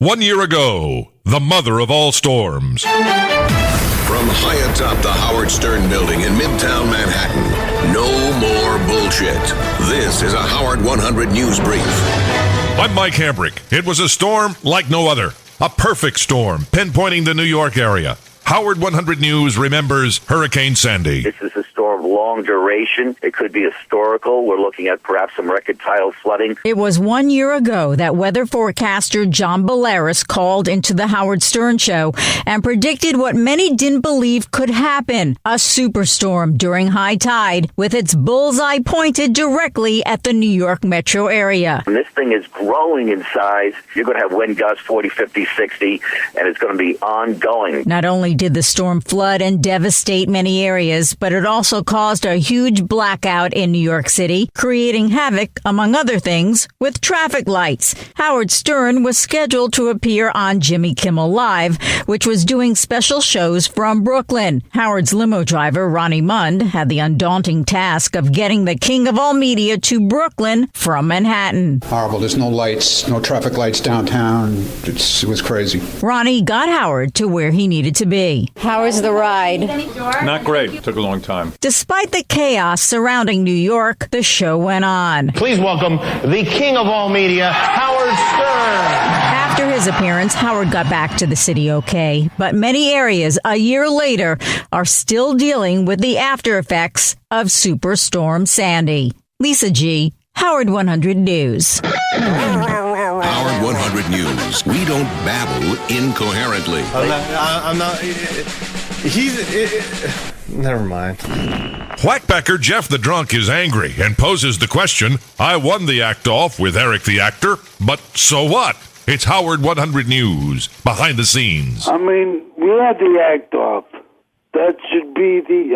1 year ago, the mother of all storms. From high atop the Howard Stern building in Midtown Manhattan, no more bullshit. This is a Howard 100 News Brief. I'm Mike Hambrick. It was a storm like no other. A perfect storm, pinpointing the New York area. Howard 100 News remembers Hurricane Sandy. This is a storm of long duration. It could be historical. We're looking at perhaps some record-tidal flooding. It was 1 year ago that weather forecaster John Bolaris called into the Howard Stern Show and predicted what many didn't believe could happen. A superstorm during high tide with its bullseye pointed directly at the New York metro area. When this thing is growing in size, you're going to have wind gusts 40, 50, 60, and it's going to be ongoing. Not only did the storm flood and devastate many areas, but it also caused a huge blackout in New York City, creating havoc, among other things, with traffic lights. Howard Stern was scheduled to appear on Jimmy Kimmel Live, which was doing special shows from Brooklyn. Howard's limo driver, Ronnie Mund, had the undaunting task of getting the king of all media to Brooklyn from Manhattan. Horrible. There's no lights, no traffic lights downtown. It was crazy. Ronnie got Howard to where he needed to be. How was the ride? Not great. Took a long time. Despite the chaos surrounding New York, the show went on. Please welcome the king of all media, Howard Stern. After his appearance, Howard got back to the city okay, but many areas a year later are still dealing with the after effects of Superstorm Sandy. Lisa G., Howard 100 News. Howard 100 News. We don't babble incoherently. I'm not. Never mind. Whackbacker Jeff the Drunk is angry and poses the question, I won the act-off with Eric the Actor, but so what? It's Howard 100 News, behind the scenes. I mean, we had the act-off. That should be the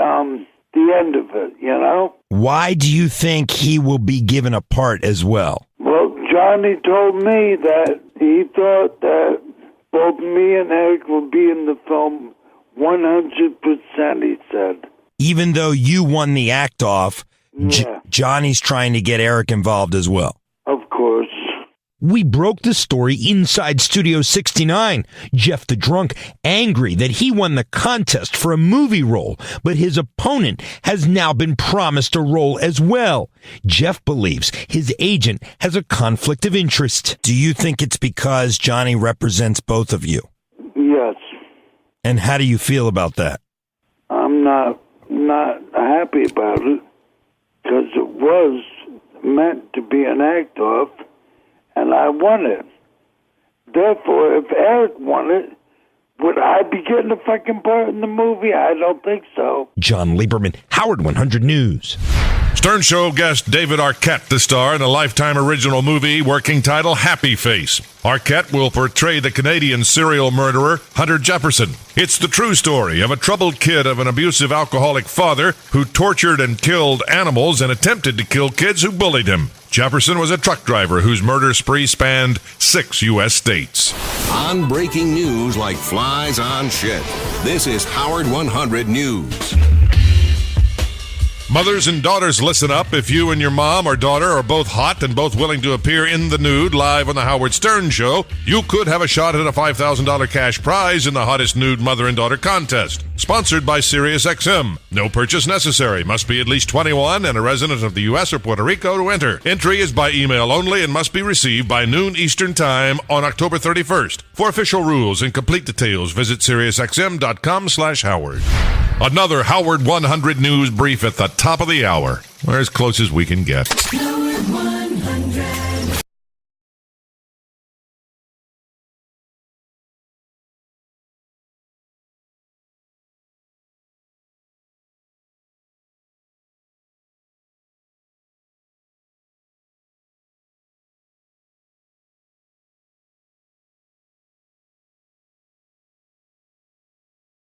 end of it, you know? Why do you think he will be given a part as well? Well, Johnny told me that he thought that both me and Eric will be in the film 100%, he said. Even though you won the act off, yeah. Johnny's trying to get Eric involved as well. Of course. We broke the story inside Studio 69. Jeff the Drunk angry that he won the contest for a movie role, but his opponent has now been promised a role as well. Jeff believes his agent has a conflict of interest. Do you think it's because Johnny represents both of you? Yes. And how do you feel about that? I'm not happy about it because it was meant to be an act-off. And I won it. Therefore, if Eric won it, would I be getting a fucking part in the movie? I don't think so. John Lieberman, Howard 100 News. Stern Show guest David Arquette to star in a Lifetime original movie, working title Happy Face. Arquette will portray the Canadian serial murderer Hunter Jefferson. It's the true story of a troubled kid of an abusive alcoholic father who tortured and killed animals and attempted to kill kids who bullied him. Jefferson was a truck driver whose murder spree spanned 6 U.S. states. On breaking news like flies on shit. This is Howard 100 News. Mothers and daughters, listen up. If you and your mom or daughter are both hot and both willing to appear in the nude live on the Howard Stern Show, you could have a shot at a $5,000 cash prize in the Hottest Nude Mother and Daughter Contest. Sponsored by Sirius XM. No purchase necessary. Must be at least 21 and a resident of the U.S. or Puerto Rico to enter. Entry is by email only and must be received by noon Eastern Time on October 31st. For official rules and complete details, visit SiriusXM.com/Howard. Another Howard 100 News Brief at the top of the hour. We're as close as we can get. Howard 100.